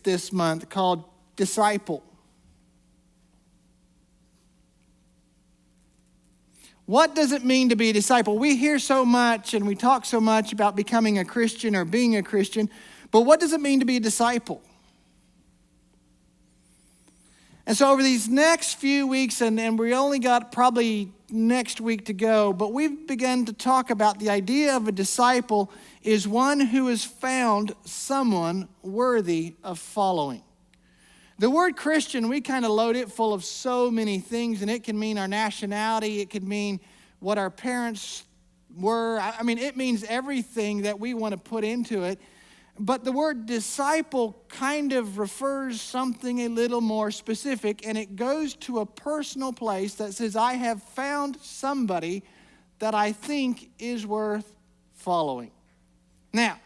this month called Disciple. What does it mean to be a disciple? We hear so much and we talk so much about becoming a Christian or being a Christian, but what does it mean to be a disciple? And so over these next few weeks, and we only got probably next week to go, but we've begun to talk about the idea of a disciple is one who has found someone worthy of following. The word Christian, we kind of load it full of so many things, and it can mean our nationality, it could mean what our parents were. I mean, it means everything that we want to put into it. But the word disciple kind of refers something a little more specific, and it goes to a personal place that says, I have found somebody that I think is worth following. Now,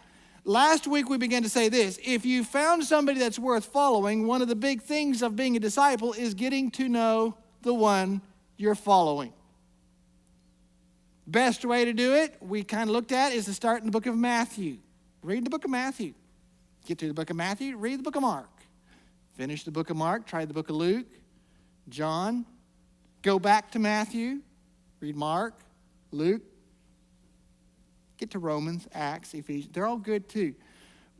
last week we began to say this. If you found somebody that's worth following, one of the big things of being a disciple is getting to know the one you're following. Best way to do it, we kind of looked at, is to start in the book of Matthew. Read the book of Matthew. Get to the book of Matthew, read the book of Mark. Finish the book of Mark, try the book of Luke, John. Go back to Matthew, read Mark, Luke. Get to Romans, Acts, Ephesians. They're all good too.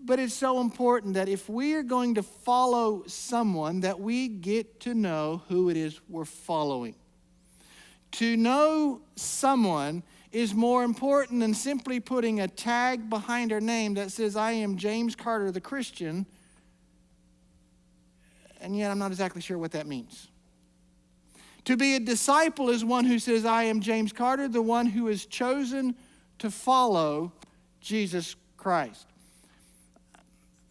But it's so important that if we are going to follow someone, that we get to know who it is we're following. To know someone is more important than simply putting a tag behind our name that says, I am James Carter the Christian, and yet I'm not exactly sure what that means. To be a disciple is one who says, I am James Carter, the one who is chosen to follow Jesus Christ.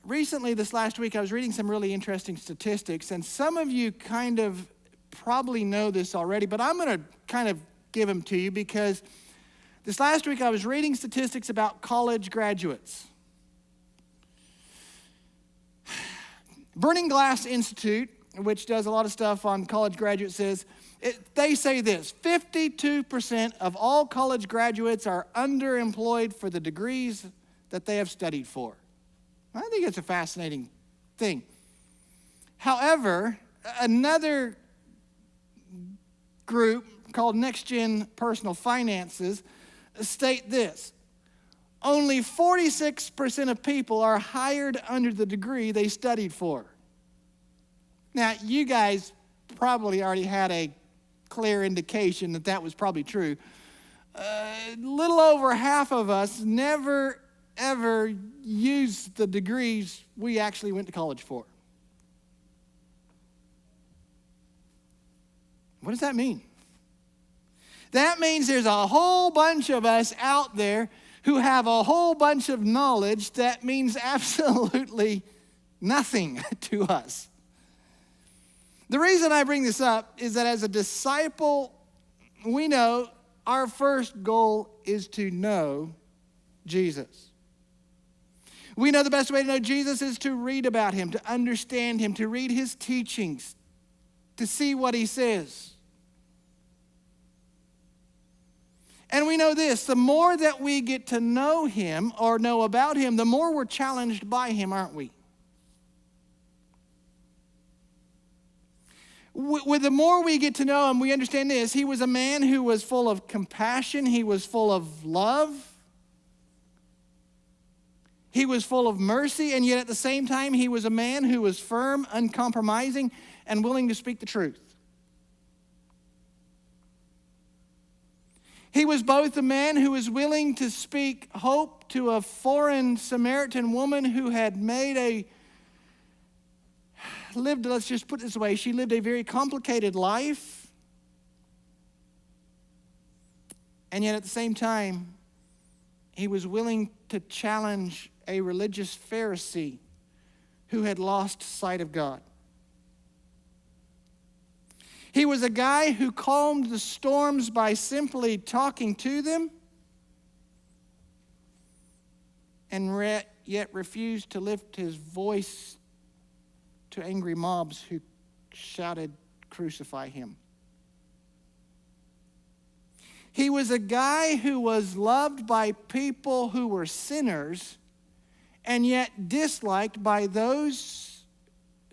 Recently, this last week, I was reading some really interesting statistics, and some of you kind of probably know this already, but I'm going to kind of give them to you because this last week I was reading statistics about college graduates. Burning Glass Institute, which does a lot of stuff on college graduates, says, they say this, 52% of all college graduates are underemployed for the degrees that they have studied for. I think it's a fascinating thing. However, another group called Next Gen Personal Finances state this. Only 46% of people are hired under the degree they studied for. Now, you guys probably already had a clear indication that that was probably true. A little over half of us never, ever used the degrees we actually went to college for. What does that mean? That means there's a whole bunch of us out there who have a whole bunch of knowledge that means absolutely nothing to us. The reason I bring this up is that as a disciple, we know our first goal is to know Jesus. We know the best way to know Jesus is to read about him, to understand him, to read his teachings, to see what he says. And we know this, the more that we get to know him or know about him, the more we're challenged by him, aren't we? With the more we get to know him, we understand this. He was a man who was full of compassion. He was full of love. He was full of mercy. And yet at the same time, he was a man who was firm, uncompromising, and willing to speak the truth. He was both a man who was willing to speak hope to a foreign Samaritan woman who had let's just put it this way, she lived a very complicated life. And yet at the same time, he was willing to challenge a religious Pharisee who had lost sight of God. He was a guy who calmed the storms by simply talking to them and yet refused to lift his voice to angry mobs who shouted, "Crucify him." He was a guy who was loved by people who were sinners and yet disliked by those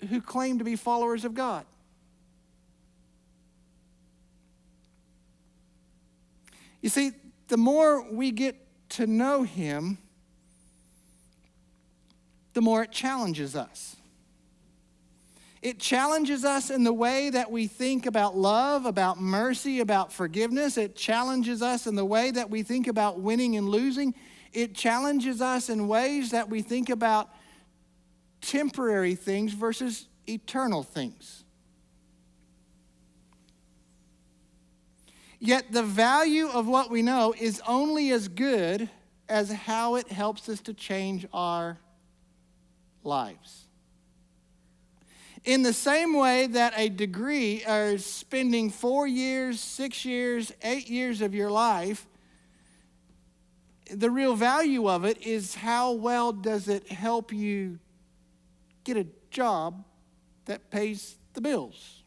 who claim to be followers of God. You see, the more we get to know him, the more it challenges us. It challenges us in the way that we think about love, about mercy, about forgiveness. It challenges us in the way that we think about winning and losing. It challenges us in ways that we think about temporary things versus eternal things. Yet the value of what we know is only as good as how it helps us to change our lives. In the same way that a degree, or spending 4 years, 6 years, 8 years of your life, the real value of it is how well does it help you get a job that pays the bills.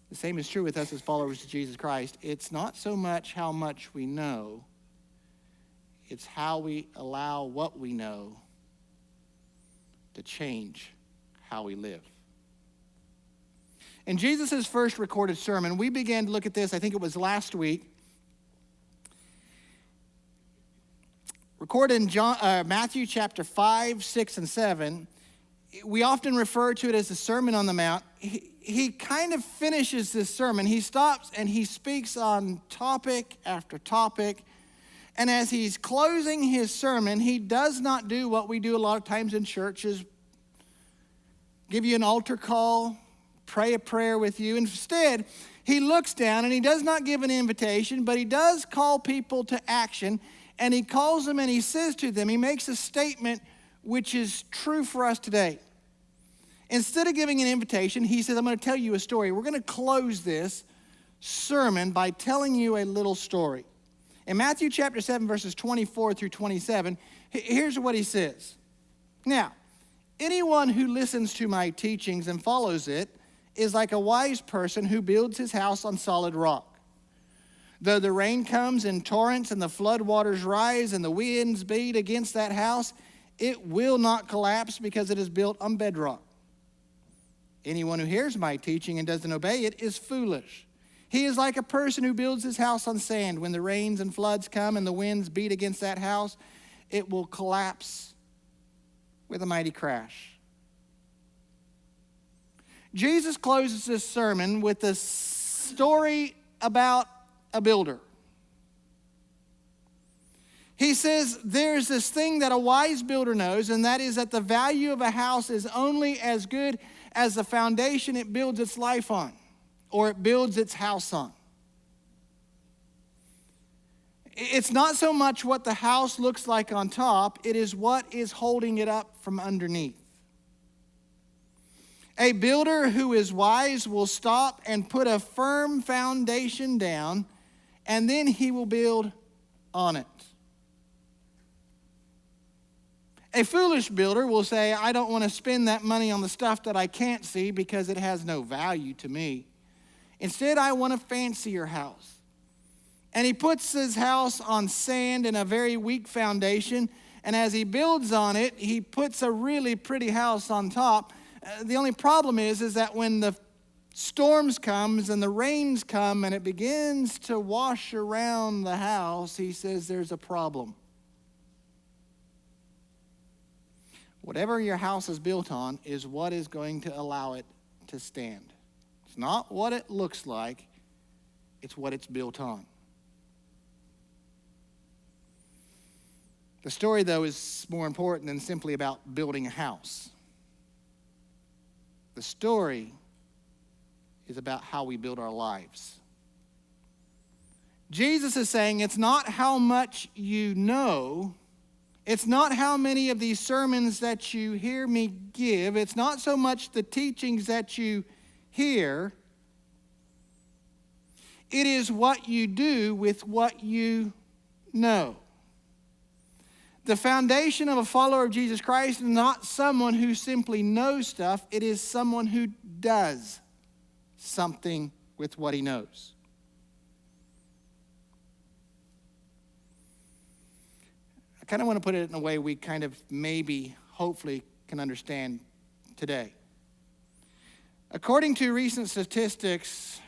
The same is true with us as followers of Jesus Christ. It's not so much how much we know, it's how we allow what we know to change how we live. In Jesus' first recorded sermon, we began to look at this, I think it was last week. Recorded in Matthew chapter 5, 6, and 7. We often refer to it as the Sermon on the Mount. He kind of finishes this sermon. He stops and he speaks on topic after topic. And as he's closing his sermon, he does not do what we do a lot of times in churches, give you an altar call, pray a prayer with you. Instead, he looks down and he does not give an invitation, but he does call people to action, and he calls them and he says to them, he makes a statement which is true for us today. Instead of giving an invitation, he says, I'm going to tell you a story. We're going to close this sermon by telling you a little story. In Matthew chapter 7, verses 24 through 27, here's what he says. Now, anyone who listens to my teachings and follows it is like a wise person who builds his house on solid rock. Though the rain comes in torrents and the flood waters rise and the winds beat against that house, it will not collapse because it is built on bedrock. Anyone who hears my teaching and doesn't obey it is foolish. He is like a person who builds his house on sand. When the rains and floods come and the winds beat against that house, it will collapse with a mighty crash. Jesus closes this sermon with a story about a builder. He says there's this thing that a wise builder knows, and that is that the value of a house is only as good as the foundation it builds its life on, or it builds its house on. It's not so much what the house looks like on top, it is what is holding it up from underneath. A builder who is wise will stop and put a firm foundation down, and then he will build on it. A foolish builder will say, I don't want to spend that money on the stuff that I can't see because it has no value to me. Instead, I want a fancier house. And he puts his house on sand and a very weak foundation, and as he builds on it, he puts a really pretty house on top. The only problem is that when the storms comes and the rains come and it begins to wash around the house, he says there's a problem. Whatever your house is built on is what is going to allow it to stand. It's not what it looks like, it's what it's built on. The story, though, is more important than simply about building a house. The story is about how we build our lives. Jesus is saying it's not how much you know, it's not how many of these sermons that you hear me give, it's not so much the teachings that you hear, it is what you do with what you know. The foundation of a follower of Jesus Christ is not someone who simply knows stuff, it is someone who does something with what he knows. I kind of want to put it in a way we kind of maybe, hopefully, can understand today. According to recent statistics,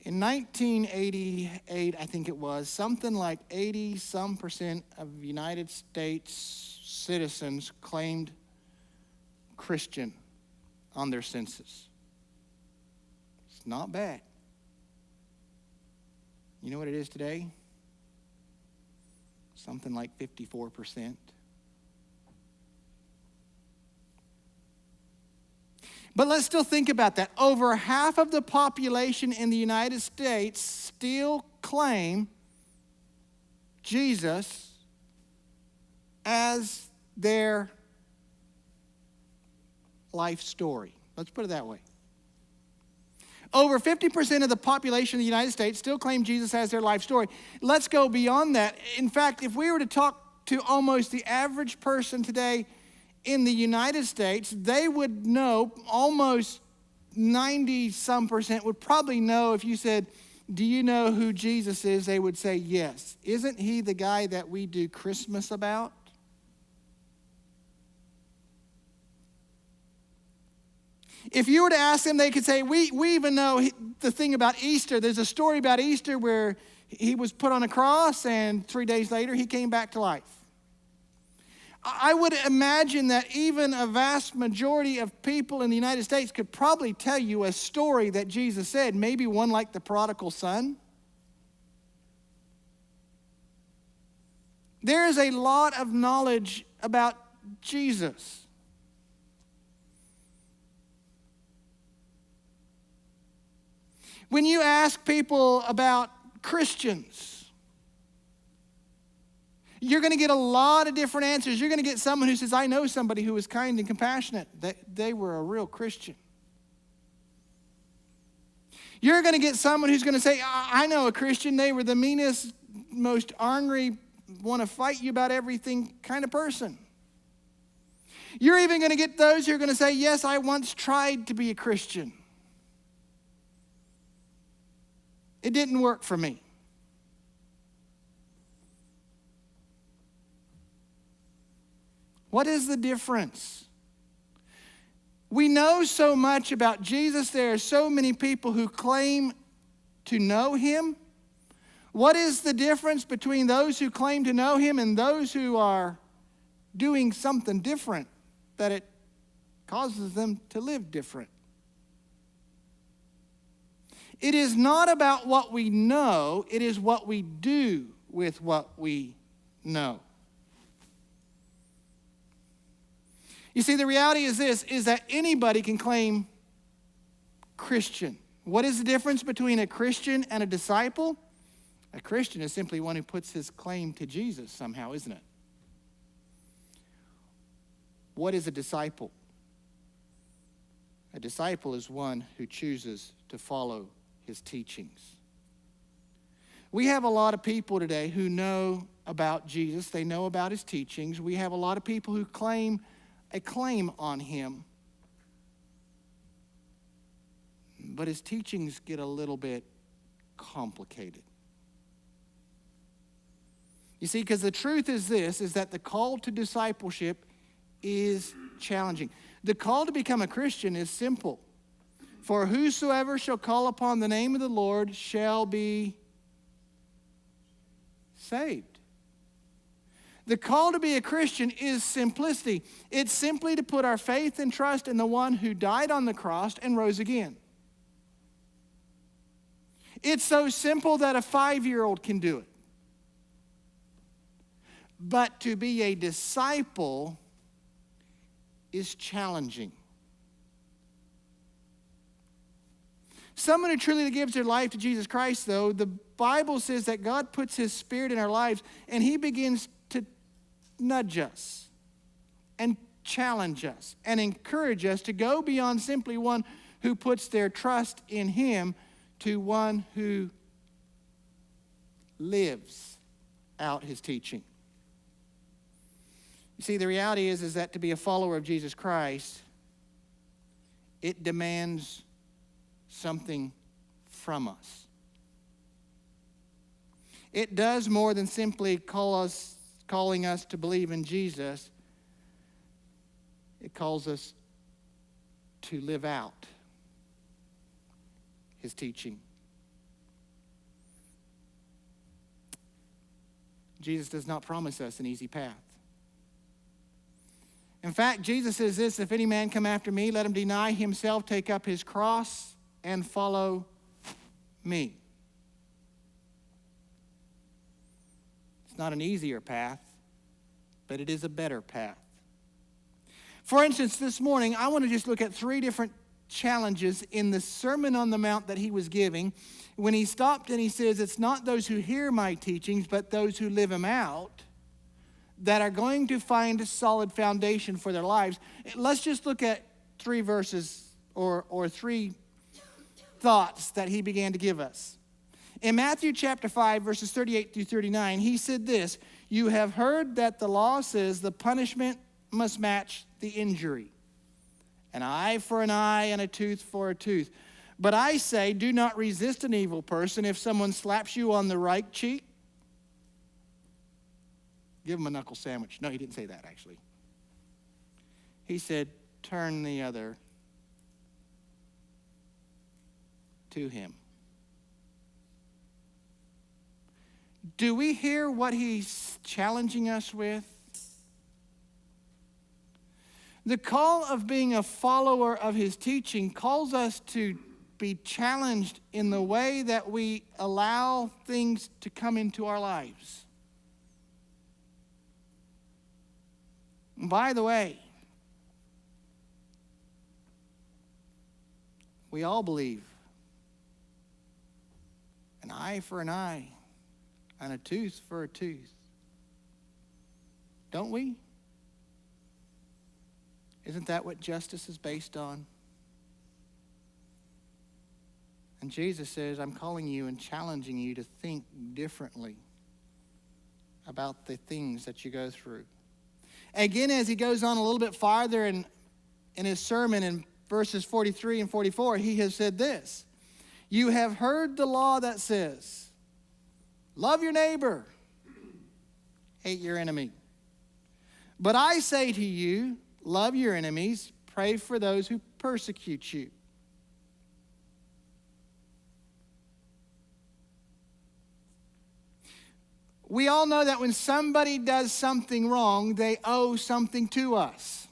in 1988, I think it was, something like 80% of United States citizens claimed Christian on their census. It's not bad. You know what it is today? Something like 54%. But let's still think about that. Over half of the population in the United States still claim Jesus as their life story. Let's put it that way. Over 50% of the population of the United States still claim Jesus as their life story. Let's go beyond that. In fact, if we were to talk to almost the average person today in the United States, they would know, almost 90-some% would probably know if you said, do you know who Jesus is? They would say yes. Isn't he the guy that we do Christmas about? If you were to ask them, they could say, we even know the thing about Easter. There's a story about Easter where he was put on a cross and 3 days later he came back to life. I would imagine that even a vast majority of people in the United States could probably tell you a story that Jesus said, maybe one like the prodigal son. There is a lot of knowledge about Jesus. When you ask people about Christians, you're going to get a lot of different answers. You're going to get someone who says, I know somebody who was kind and compassionate. They were a real Christian. You're going to get someone who's going to say, I know a Christian. They were the meanest, most ornery, want to fight you about everything kind of person. You're even going to get those who are going to say, yes, I once tried to be a Christian. It didn't work for me. What is the difference? We know so much about Jesus. There are so many people who claim to know him. What is the difference between those who claim to know him and those who are doing something different that it causes them to live different? It is not about what we know, it is what we do with what we know. You see, the reality is this, is that anybody can claim Christian. What is the difference between a Christian and a disciple? A Christian is simply one who puts his claim to Jesus somehow, isn't it? What is a disciple? A disciple is one who chooses to follow his teachings. We have a lot of people today who know about Jesus. They know about his teachings. We have a lot of people who claim a claim on him. But his teachings get a little bit complicated. You see, because the truth is this, is that the call to discipleship is challenging. The call to become a Christian is simple. For whosoever shall call upon the name of the Lord shall be saved. The call to be a Christian is simplicity. It's simply to put our faith and trust in the one who died on the cross and rose again. It's so simple that a 5-year-old can do it. But to be a disciple is challenging. Someone who truly gives their life to Jesus Christ, though, the Bible says that God puts his Spirit in our lives and he begins to nudge us and challenge us and encourage us to go beyond simply one who puts their trust in him to one who lives out his teaching. You see, the reality is that to be a follower of Jesus Christ, it demands something from us. It does more than simply calling us to believe in Jesus. It calls us to live out his teaching. Jesus does not promise us an easy path. In fact, Jesus says this, if any man come after me, let him deny himself, take up his cross, and follow me. It's not an easier path, but it is a better path. For instance, this morning, I want to just look at 3 different challenges in the Sermon on the Mount that he was giving when he stopped and he says, it's not those who hear my teachings, but those who live them out that are going to find a solid foundation for their lives. Let's just look at 3 verses or 3 thoughts that he began to give us. In Matthew chapter 5, verses 38 through 39, he said this, you have heard that the law says the punishment must match the injury. An eye for an eye and a tooth for a tooth. But I say, do not resist an evil person. If someone slaps you on the right cheek, give him a knuckle sandwich. No, he didn't say that, actually. He said, turn the other to him. Do we hear what he's challenging us with? The call of being a follower of his teaching calls us to be challenged in the way that we allow things to come into our lives. And by the way, we all believe an eye for an eye and a tooth for a tooth. Don't we? Isn't that what justice is based on? And Jesus says, I'm calling you and challenging you to think differently about the things that you go through. Again, as he goes on a little bit farther in his sermon in verses 43 and 44, he has said this, you have heard the law that says, love your neighbor, hate your enemy. But I say to you, love your enemies, pray for those who persecute you. We all know that when somebody does something wrong, they owe something to us.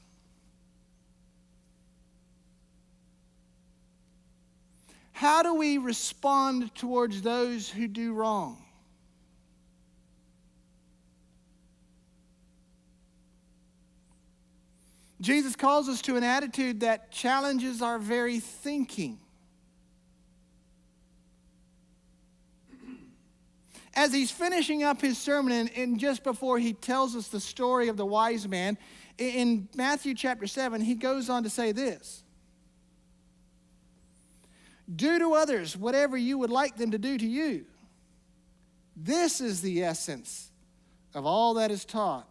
How do we respond towards those who do wrong? Jesus calls us to an attitude that challenges our very thinking. As he's finishing up his sermon, and just before he tells us the story of the wise man, in Matthew chapter 7, he goes on to say this. Do to others whatever you would like them to do to you. This is the essence of all that is taught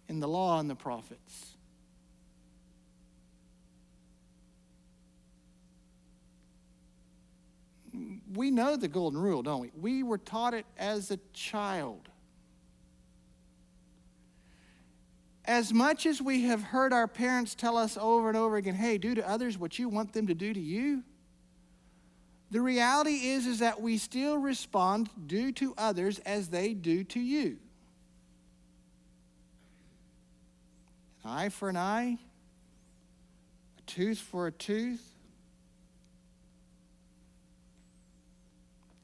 in the law and the prophets. We know the golden rule, don't we? We were taught it as a child. As much as we have heard our parents tell us over and over again, hey, do to others what you want them to do to you, the reality is that we still respond, do to others as they do to you. An eye for an eye, a tooth for a tooth.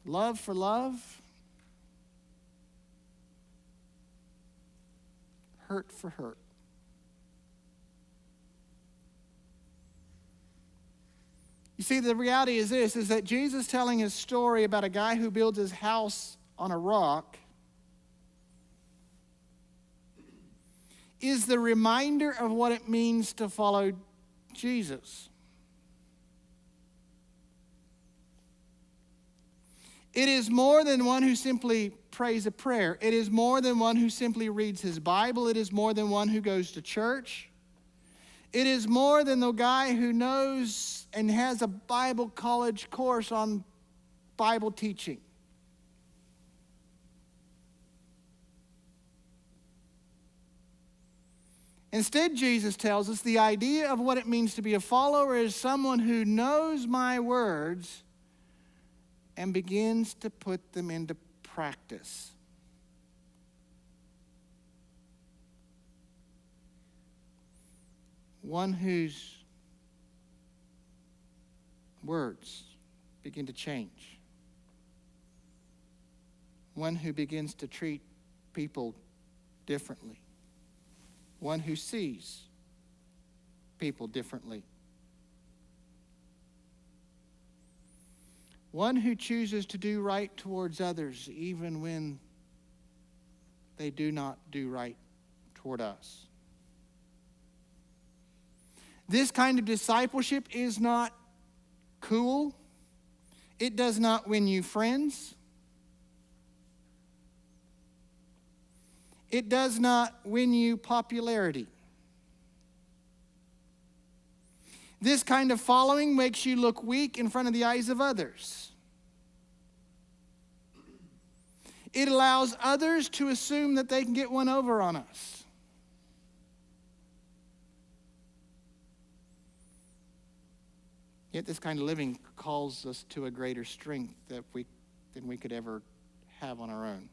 Love for love, hurt for hurt. You see, the reality is this, is that Jesus telling his story about a guy who builds his house on a rock is the reminder of what it means to follow Jesus. It is more than one who simply prays a prayer. It is more than one who simply reads his Bible. It is more than one who goes to church. It is more than the guy who knows and has a Bible college course on Bible teaching. Instead, Jesus tells us the idea of what it means to be a follower is someone who knows my words and begins to put them into practice. One whose words begin to change. One who begins to treat people differently. One who sees people differently. One who chooses to do right towards others even when they do not do right toward us. This kind of discipleship is not cool. It does not win you friends. It does not win you popularity. This kind of following makes you look weak in front of the eyes of others. It allows others to assume that they can get one over on us. Yet this kind of living calls us to a greater strength than we could ever have on our own.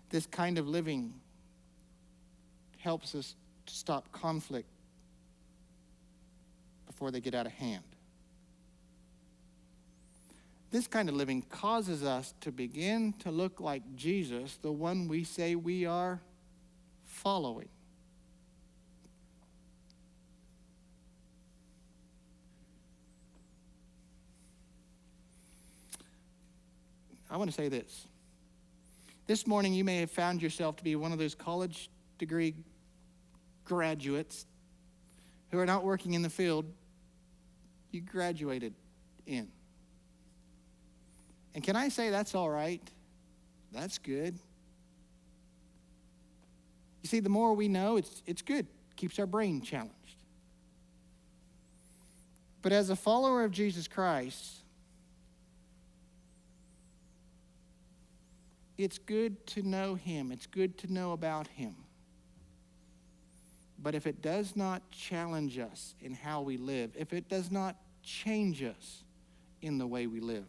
This kind of living helps us to stop conflict before they get out of hand. This kind of living causes us to begin to look like Jesus, the one we say we are following. I want to say this. This morning you may have found yourself to be one of those college degree graduates who are not working in the field you graduated in. And can I say that's all right? That's good. You see, the more we know, it's good. Keeps our brain challenged. But as a follower of Jesus Christ, it's good to know him. It's good to know about him. But if it does not challenge us in how we live, if it does not change us in the way we live,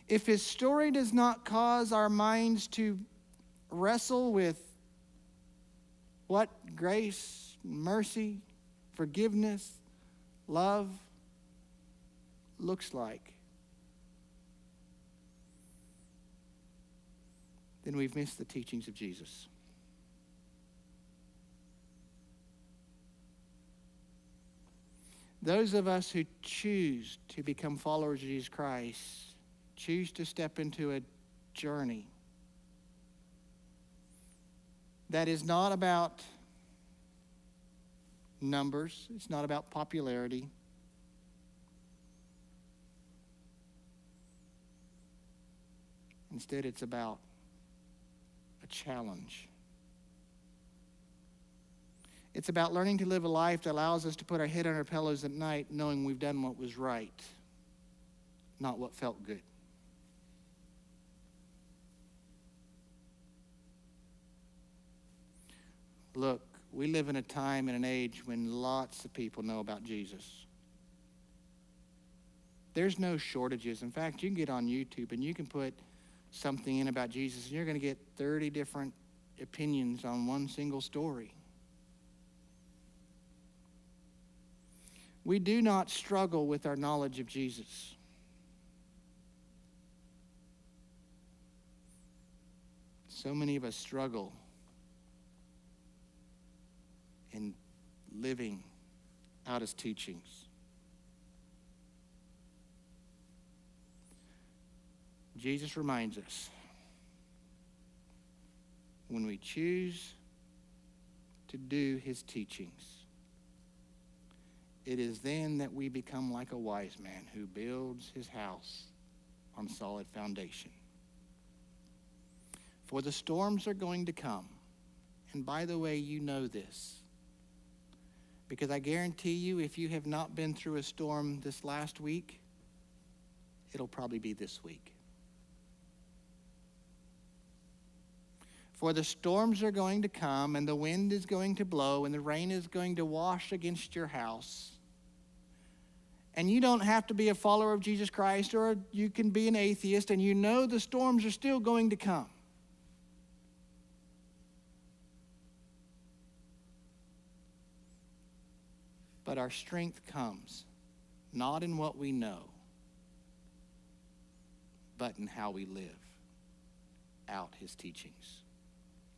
if his story does not cause our minds to wrestle with what grace, mercy, forgiveness, love looks like, then we've missed the teachings of Jesus. Those of us who choose to become followers of Jesus Christ choose to step into a journey that is not about numbers, it's not about popularity. Instead, it's about a challenge. It's about learning to live a life that allows us to put our head on our pillows at night knowing we've done what was right, not what felt good. Look, we live in a time and an age when lots of people know about Jesus. There's no shortages. In fact, you can get on YouTube and you can put something in about Jesus and you're going to get 30 different opinions on one single story. We do not struggle with our knowledge of Jesus. So many of us struggle in living out his teachings. Jesus reminds us, when we choose to do his teachings, it is then that we become like a wise man who builds his house on solid foundation. For the storms are going to come. And by the way, you know this. Because I guarantee you, if you have not been through a storm this last week, it'll probably be this week. For the storms are going to come, and the wind is going to blow, and the rain is going to wash against your house. And you don't have to be a follower of Jesus Christ, or you can be an atheist, and you know the storms are still going to come. But our strength comes not in what we know, but in how we live out his teachings.